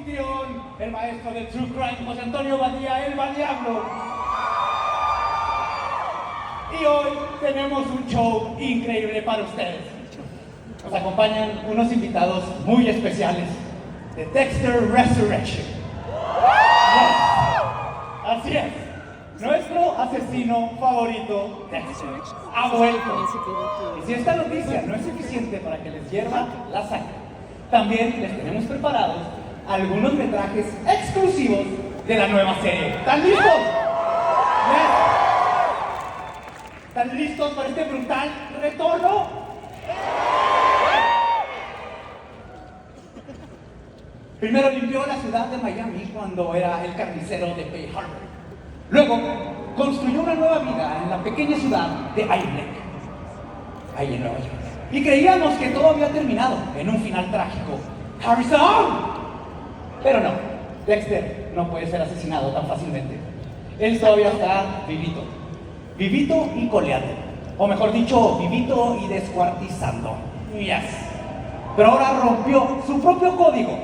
anfitrión, el maestro del True Crime, José Antonio Badía, el Badiablo. Y hoy tenemos un show increíble para ustedes. Nos acompañan unos invitados muy especiales de Dexter Resurrección. Así es, nuestro asesino favorito, Dexter, ha vuelto. Y si esta noticia no es suficiente para que les hierva la sangre, también les tenemos preparados algunos metrajes exclusivos de la nueva serie. ¿Están listos? ¿Están listos para este brutal retorno? Primero limpió la ciudad de Miami cuando era el carnicero de Bay Harbor. Luego construyó una nueva vida en la pequeña ciudad de Irvine, ahí en Nueva York. Y creíamos que todo había terminado en un final trágico. ¡Harrison! Pero no, Dexter no puede ser asesinado tan fácilmente. Él todavía está vivito. Vivito y coleando. O mejor dicho, vivito y descuartizando. Yes. Pero ahora rompió su propio código.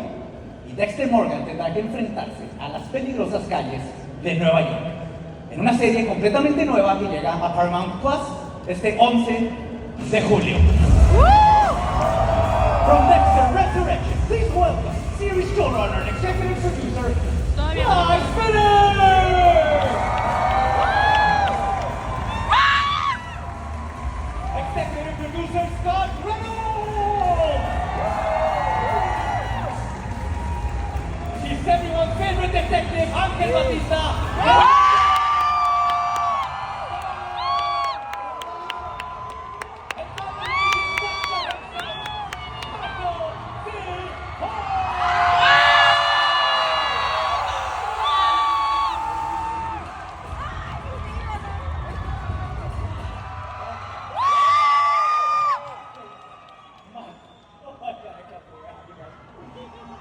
Y Dexter Morgan tendrá que enfrentarse a las peligrosas calles de Nueva York. En una serie completamente nueva que llega a Paramount Plus este 11 de julio. From Dexter Resurrection, please welcome series showrunner and executive producer, executive producer Scott Reynolds. She's everyone's favorite detective, Ángel Batista.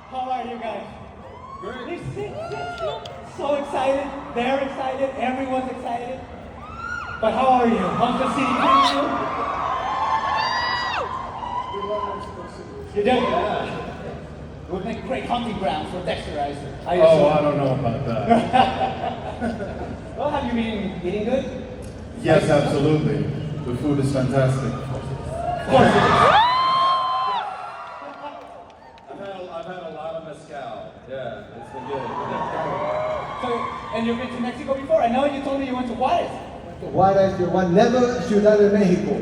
How are you guys? Great. So excited. They're excited. Everyone's excited. But how are you? How's the city treating you? You do? Yeah. It would make great hunting grounds for Dexter, I don't know about that. Well, have you been eating good? Yes, absolutely. The food is fantastic. Of course it is. I've had a lot of mezcal. Yeah, it's been good. So, and you've been to Mexico before? I know you told me you went to Juárez. Juárez, you want never Ciudad de México.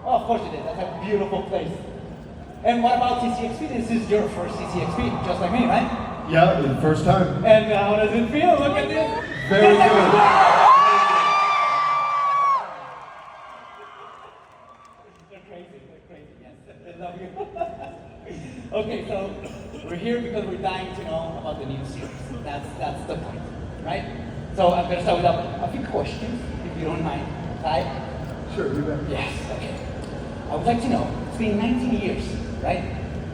Oh, of course you did. That's a beautiful place. And what about CCXP? This is your first CCXP, just like me, right? Yeah, the first time. And how does it feel? Look at this. Very good. They're crazy, yes. I love you. Okay, so we're here because we're dying to know about the new series. That's the point, right? So I'm going to start with a few questions, if you don't mind. Ty? Sure, you bet. Yes, okay. I would like to know, it's been 19 years, right?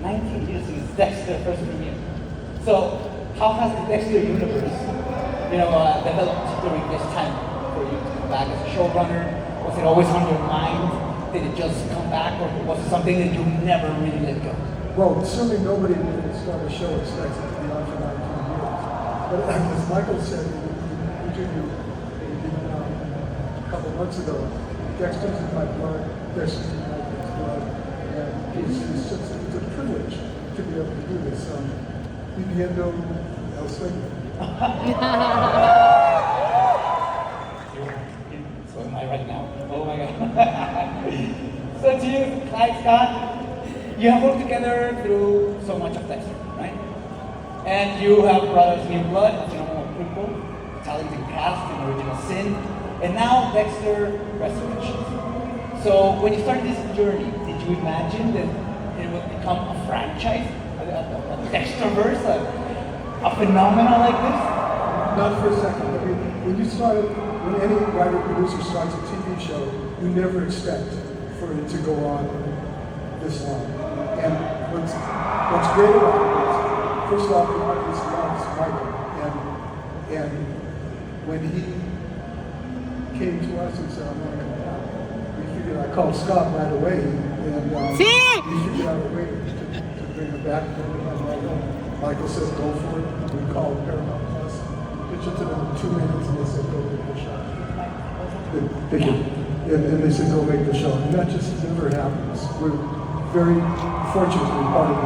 19 years since Dexter first premiered. So, how has the Dexter universe, developed during this time for you to come back as a showrunner? Was it always on your mind? Did it just come back, or was it something that you never really let go? Well, certainly nobody when they start a show expects it to be on for 19 years. But as Michael said in the interview a couple of months ago, Dexter's in my blood, Dexter's in my blood, and it's a privilege to be able to do this. Viviendo el sueño. So am I right now? Oh my God. So to you, Clyde, Scott, you have worked together through so much of Dexter, right? And you have brought us new blood, people, talented cast in Original Sin, and now Dexter Resurrection. So when you started this journey, did you imagine that it would become a franchise? A Dexterverse, a phenomenon like this? Not for a second. I mean, when any writer producer starts a TV show, you never expect for it to go on this long. And what's great about it is, first off, the audience loves Michael, and when he came to us and said, "I'm going to come back," we figured And I called Scott right away, and he figured out a way to bring him back. Michael says, go for it. We called Paramount Plus, pitched it to them in 2 minutes, and they said, go make the show. And they said, go make the show. And that just never happens. We're very fortunate to be part of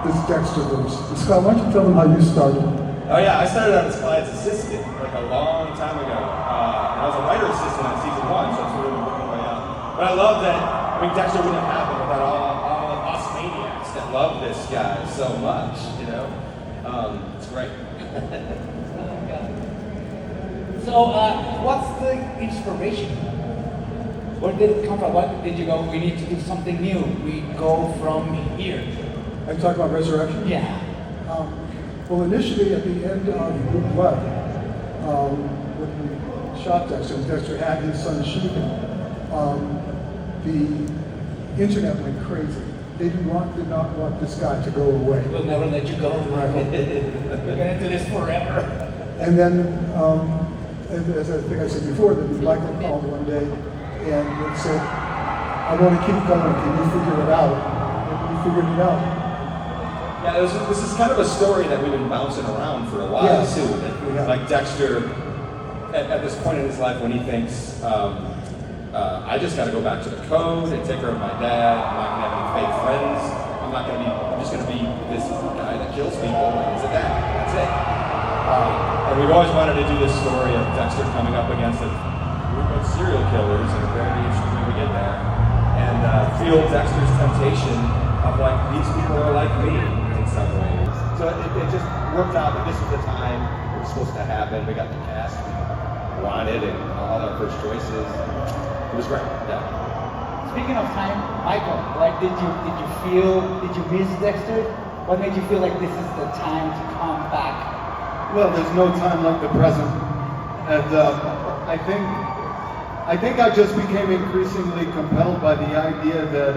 this Dexterverse. Scott, why don't you tell them how you started? Oh yeah, I started out as client's assistant like a long time ago. And I was a writer assistant on season 1, so I sort of been working my way up. But I love that, I mean, Dexter wouldn't have happened without all of us maniacs that love this guy so much, you know? It's great. So, what's the inspiration? Where did it come from? What did you go, we need to do something new. We go from here. Are you talking about Resurrection? Yeah. Well, initially at the end of Root Blood, when we shot Dexter, and Dexter had his son shoot him, the internet went crazy. They did not want this guy to go away. We'll never let you go. We're going to do this forever. And then, as I think I said before, that Michael called one day and said, I want to keep going, can you figure it out? And we figured it out. Yeah, this is kind of a story that we've been bouncing around for a while too. Like Dexter, at this point in his life when he thinks, I just got to go back to the code and take care of my dad. I'm not going to have any fake friends. I'm just going to be this guy that kills people and is a dad. That's it. And we've always wanted to do this story of Dexter coming up against a group of serial killers, and we're very interested when we get there. And feel Dexter's temptation of like, these people are like me in some ways. So it just worked out that this was the time it was supposed to happen. We got the cast we wanted and all our first choices. It was great, yeah. Speaking of time, Michael, like did you miss Dexter? What made you feel like this is the time to come back? Well, there's no time like the present. And I think I just became increasingly compelled by the idea that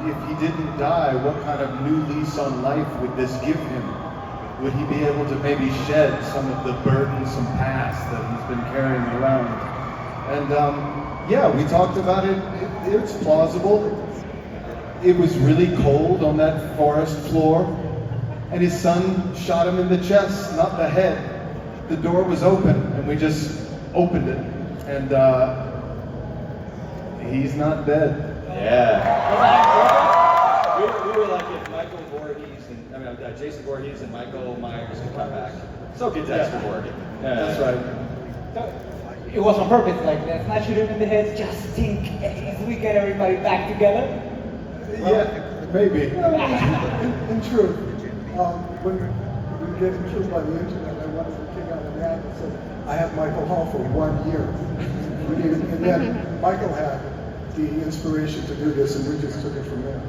if he didn't die, what kind of new lease on life would this give him? Would he be able to maybe shed some of the burdensome past that he's been carrying around? And yeah, we talked about it. It's plausible. It was really cold on that forest floor, and his son shot him in the chest, not the head. The door was open, and we just opened it, and he's not dead. Yeah. We were like if Michael Voorhees and Jason Voorhees and Michael Myers could come back, so could Dexter Voorhees. That's right. So, it was on purpose, like let's not shoot him in the head just in case we get everybody back together. Yeah, maybe. In truth, when we were getting killed by the internet, I wanted to kick out an ad that said, I have Michael Hall for 1 year. And then Michael had the inspiration to do this, and we just took it from there.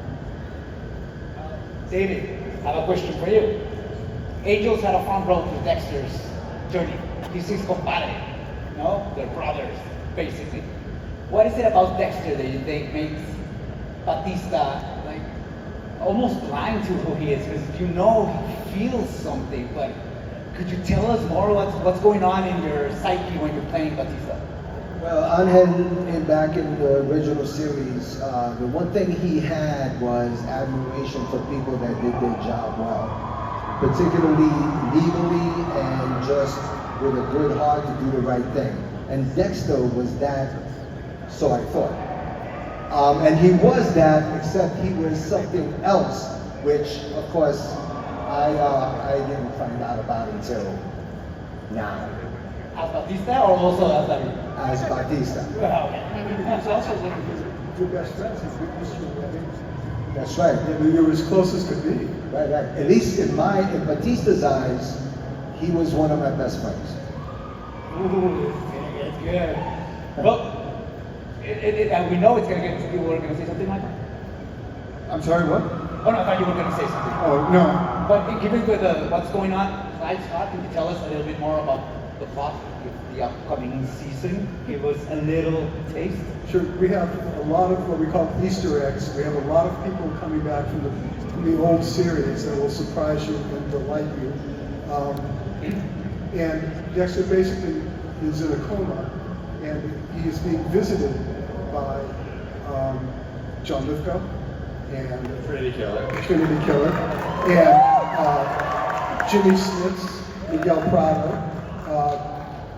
David, I have a question for you. Angels had a front row to Dexter's journey. This is compadre, no? They're brothers, basically. What is it about Dexter that you think makes Batista like almost blind to who he is? Because you know he feels something, but could you tell us more what's going on in your psyche when you're playing Batista? Well, Angel, back in the original series, the one thing he had was admiration for people that did their job well, particularly legally and just with a good heart to do the right thing. And Dexter was that, so I thought. And he was that, except he was something else, which, of course, I didn't find out about until now. As Batista or also as David? As Batista. It's also one of his good best friends. He's witnessed your weddings. That's right. You were as close as could be. Right. At least in Batista's eyes, he was one of my best friends. Ooh, it's good. Well, we know it's going to get. You were going to say something, Michael? I'm sorry, what? Oh no, I thought you were going to say something. Oh, no. But given with what's going on, Scott, can you tell us a little bit more about the plot of the upcoming season? Give us a little taste. Sure, we have a lot of what we call Easter eggs. We have a lot of people coming back from the old series that will surprise you and delight you. And Dexter basically is in a coma, and he is being visited by John Lithgow, and Trinity Killer. and Jimmy Smits, Miguel Prado,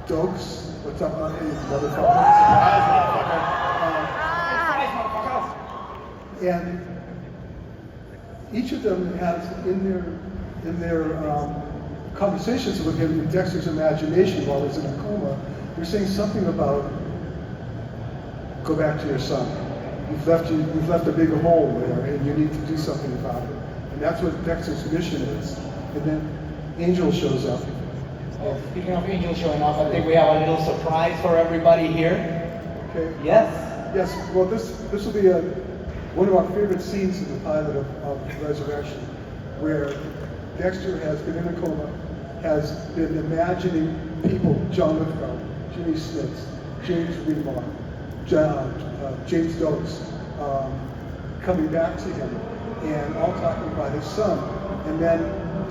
Doakes, what's up, motherfucker? And each of them has in their conversations with him in Dexter's imagination while he's in a coma, they're saying something about go back to your son. You've left a big hole there, and you need to do something about it. And that's what Dexter's mission is. And then Angel shows up. Oh, speaking of Angel showing up, I think we have a little surprise for everybody here. Okay. Yes. Yes. Well, this will be one of our favorite scenes in the pilot of Resurrection, where Dexter has been in a coma, has been imagining people, John Lithgow, Jimmy Smits, James Remar, James Doakes, coming back to him, and all talking about his son. And then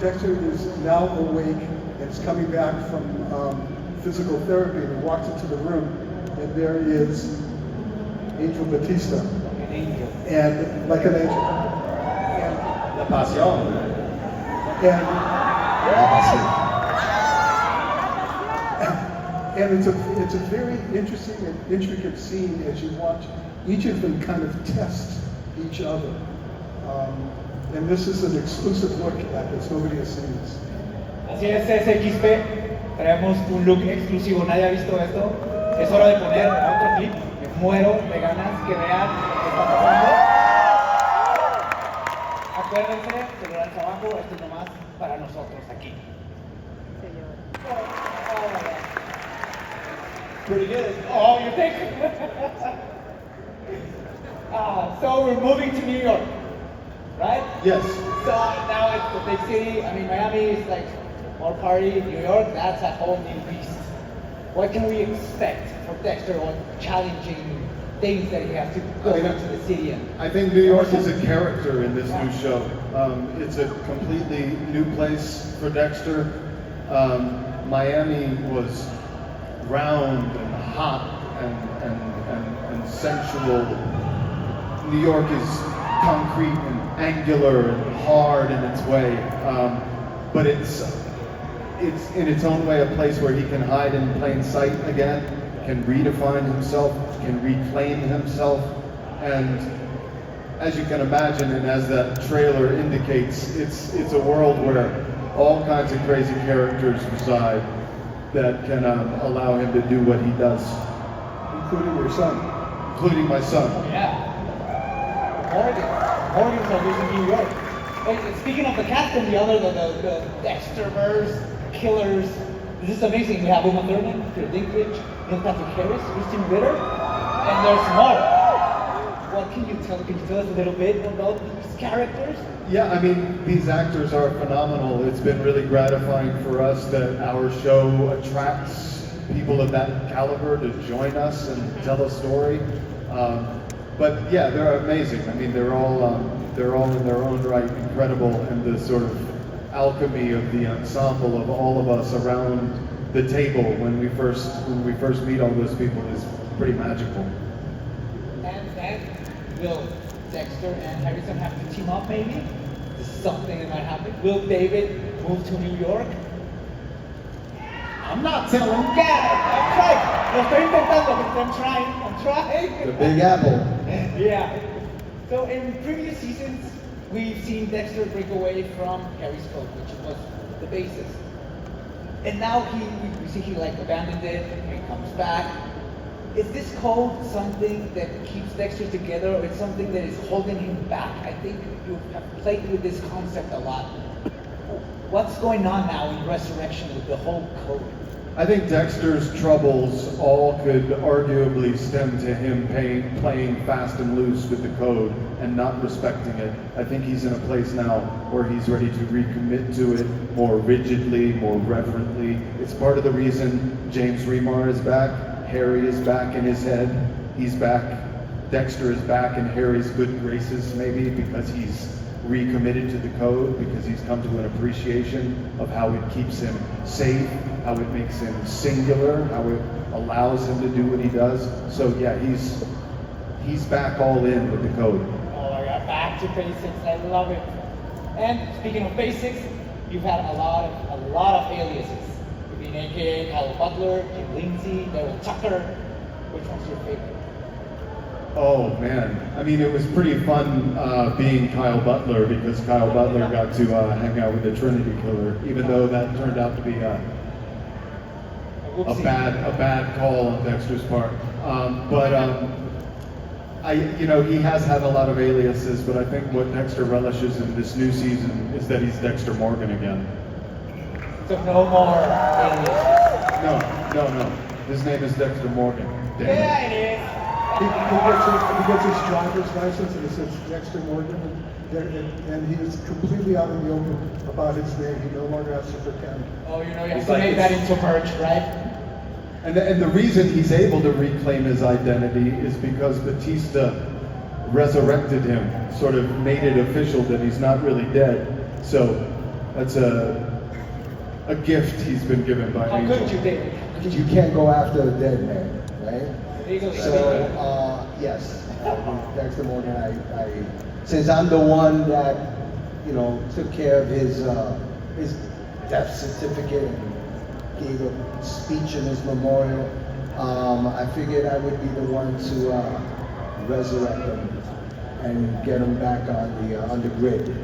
Dexter is now awake and is coming back from physical therapy, and he walks into the room, and there is Angel Batista. An angel. And like an angel. La Pasión. And it's a very interesting and intricate scene as you watch each of them kind of test each other. And this is an exclusive look at this. Nobody has seen this. Así es, SXP. Traemos un look exclusivo. Nadie ha visto esto. Es hora de poner otro clip. Me muero de ganas que vean lo que está pasando. Acuérdense, celular hacia abajo. Esto es nomás para nosotros aquí. Pretty good. Oh, you think? So we're moving to New York, right? Yes. So now it's the big city. I mean, Miami is like more party. New York, that's a whole new beast. What can we expect from Dexter on challenging things that he has to go into the city in? I think New York is a character in this new show. It's a completely new place for Dexter. Miami was round and hot and sensual. New York is concrete and angular and hard in its way, but it's in its own way a place where he can hide in plain sight again, can redefine himself, can reclaim himself, and as you can imagine, and as that trailer indicates, it's a world where all kinds of crazy characters reside that can allow him to do what he does. Including your son. Including my son. Yeah. Morgan's always in New York. But speaking of the cast and the Dexterverse, killers, this is amazing. We have Uma Thurman, Peter Dinklage, Neil Patrick Harris, Kristen Ritter, and there's more. What can you tell us a little bit about these characters? Yeah, I mean, these actors are phenomenal. It's been really gratifying for us that our show attracts people of that caliber to join us and tell a story. But yeah, they're amazing. I mean, they're all in their own right incredible, and the sort of alchemy of the ensemble of all of us around the table when we first meet all those people is pretty magical. And will Dexter and Harrison have to team up maybe? This is something that might happen. Will David move to New York? I'm not telling. Yeah, I'm trying. Lo estoy intentando, I'm trying. The Big Apple. Yeah. So in previous seasons, we've seen Dexter break away from Harry's code, which was the basis. And now we see he like abandoned it and he comes back. Is this code something that keeps Dexter together, or it's something that is holding him back? I think you have played with this concept a lot. What's going on now in Resurrection with the whole code? I think Dexter's troubles all could arguably stem to him playing fast and loose with the code and not respecting it. I think he's in a place now where he's ready to recommit to it more rigidly, more reverently. It's part of the reason James Remar is back, Harry is back in his head, he's back, Dexter is back in Harry's good graces maybe because he's recommitted to the code, because he's come to an appreciation of how it keeps him safe, how it makes him singular, how it allows him to do what he does. So yeah, he's back all in with the code. Oh my God, back to basics. I love it. And speaking of basics, you've had a lot of aliases. You've been AKA Kyle Butler, Jim Lindsay, Daryl Tucker. Which one's your favorite? Oh man, I mean, it was pretty fun being Kyle Butler because Kyle Butler got to hang out with the Trinity killer, even though that turned out to be a bad call on Dexter's part. He has had a lot of aliases, but I think what Dexter relishes in this new season is that he's Dexter Morgan again. So no more aliases. No. His name is Dexter Morgan. Damn it. Yeah, it is. He gets his driver's license and it says Dexter Morgan, and he is completely out in the open about his name. He no longer has to pretend. Oh, you have to make that into merch, right? And the reason he's able to reclaim his identity is because Batista resurrected him, sort of made it official that he's not really dead. So that's a gift he's been given by How Angel. could you, David? You can't go after a dead man, right? Legally. So, yes, Dexter Morgan, since I'm the one that, took care of his death certificate and gave a speech in his memorial, I figured I would be the one to resurrect him and get him back on the grid.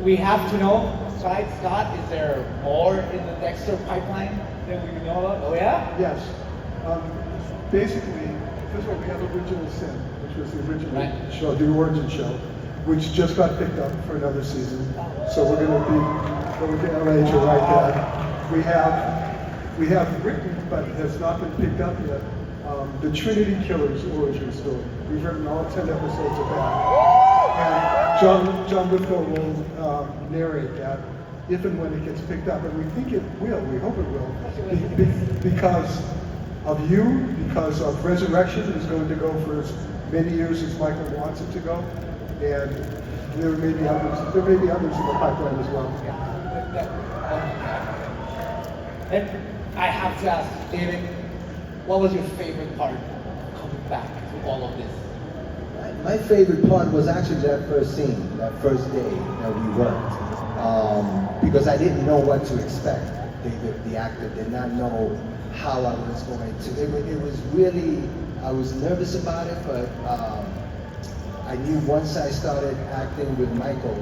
We have to know, besides Scott, is there more in the Dexter pipeline that we know about? Oh yeah? Yes. Basically, first of all, we have Original Sin, which was the original show, the origin show, which just got picked up for another season. So we're going to be over to LA to write that. We have written, but has not been picked up yet, the Trinity Killer's origin story. We've written all 10 episodes of that. And John Lithgow will narrate that if and when it gets picked up. And we think it will, we hope it will, because of you, because of Resurrection is going to go for as many years as Michael wants it to go. And there may be others in the pipeline as well. And I have to ask, David, what was your favorite part coming back to all of this? My favorite part was actually that first scene, that first day that we worked, because I didn't know what to expect. The actor did not know how I was going to. It was really, I was nervous about it, but I knew once I started acting with Michael,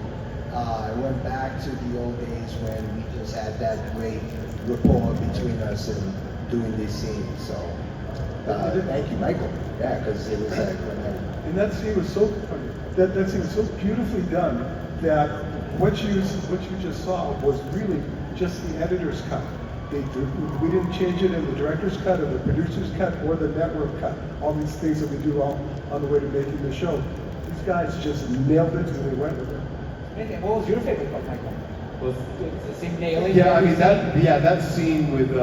I went back to the old days when we just had that great rapport between us and doing these scenes. So thank you, Michael. Yeah, because it was like and that scene was so that scene was so beautifully done that what you just saw was really just the editor's cut. We didn't change it in the director's cut or the producer's cut or the network cut. All these things that we do all on the way to making the show. These guys just nailed it and they went with it. And what was your favorite part, Michael? Was it the same nailing? Yeah, I mean that scene with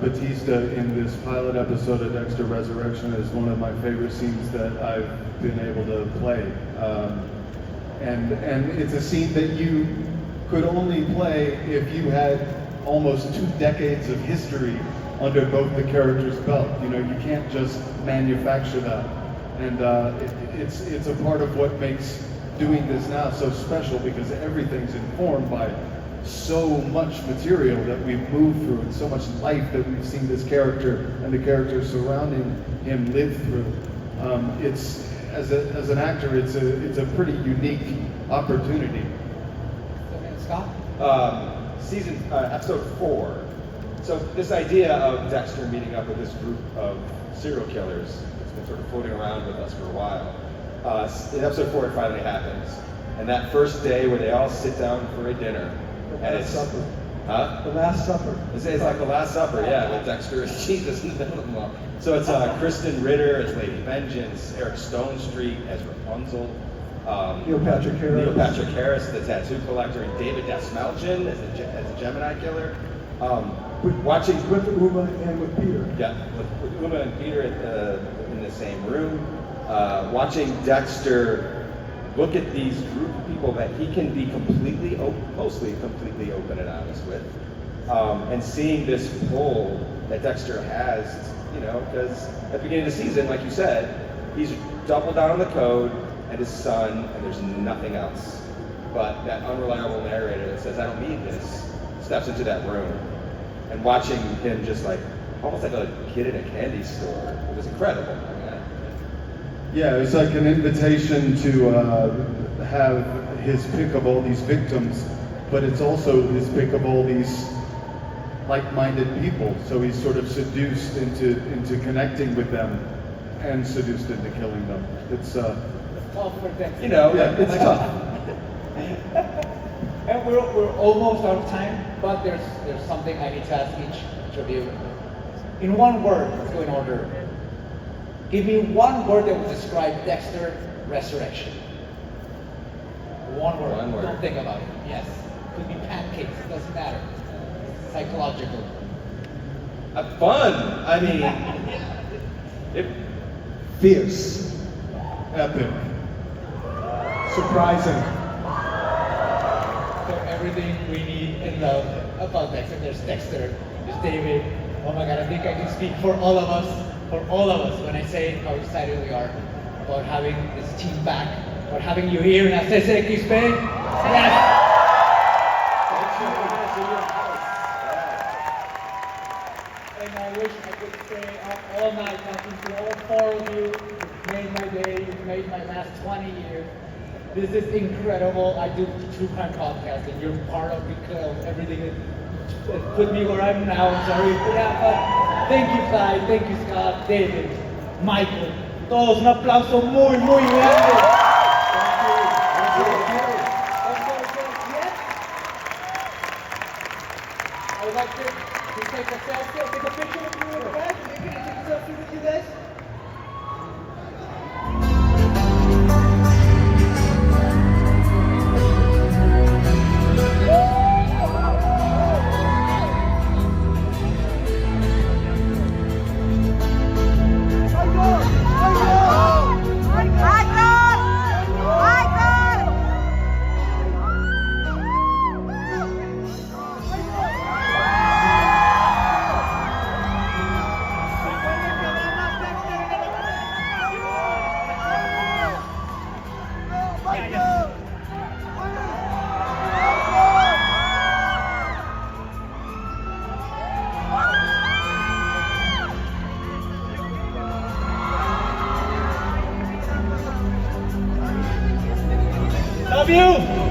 Batista in this pilot episode of Dexter Resurrection is one of my favorite scenes that I've been able to play. And it's a scene that you could only play if you had almost 2 decades of history under both the characters' belt. You can't just manufacture that. And it's a part of what makes doing this now so special, because everything's informed by so much material that we've moved through and so much life that we've seen this character and the characters surrounding him live through. It's as an actor, it's a pretty unique opportunity. Scott? Episode 4. So this idea of Dexter meeting up with this group of serial killers has been sort of floating around with us for a while. In episode 4, it finally happens. And that first day where they all sit down for a dinner. The Last Supper. Huh? The Last Supper. It's like the Last Supper, yeah, with Dexter as Jesus in the middle of them all. So it's Kristen Ritter as Lady Vengeance, Eric Stonestreet as Rapunzel, Neil Patrick Harris, the tattoo collector, and David Dasmalchian as the Gemini killer. With Uma and with Peter. Yeah, with Uma and Peter in the same room. Watching Dexter look at these group of people that he can be mostly completely open and honest with, and seeing this pull that Dexter has, because at the beginning of the season, like you said, He's doubled down on the code and his son, and there's nothing else. But that unreliable narrator that says, I don't need this, steps into that room. And watching him just like, almost like a kid in a candy store, it was incredible. Yeah, it was like an invitation to have his pick of all these victims, but it's also his pick of all these like-minded people. So he's sort of seduced into connecting with them and seduced into killing them. It's you know, yeah, it's tough. And we're almost out of time, but there's something I need to ask each of you. In one word, let's go in order. Give me one word that would describe Dexter Resurrection. One word. One word. Don't think about it. Yes. Could be pancakes. It doesn't matter. Psychological. Fun. I mean, Fierce. Epic. Surprising. So everything we need and love about Dexter. There's Dexter. There's David. Oh my God, I think I can speak for all of us. For all of us, when I say how excited we are about having this team back, about having you here in SSXP. Yes! And I wish I could stay up all night talking to all four of you. You've made my day, you've made my last 20 years. This is incredible. I do true crime podcast and you're part of everything that put me where I'm now. I'm sorry for that, but thank you, Clyde, thank you, Scott, David, Michael. Todos un aplauso muy, muy grande. I would like to take a selfie, take a picture with you in the back. Can I take a selfie with you guys? Love you!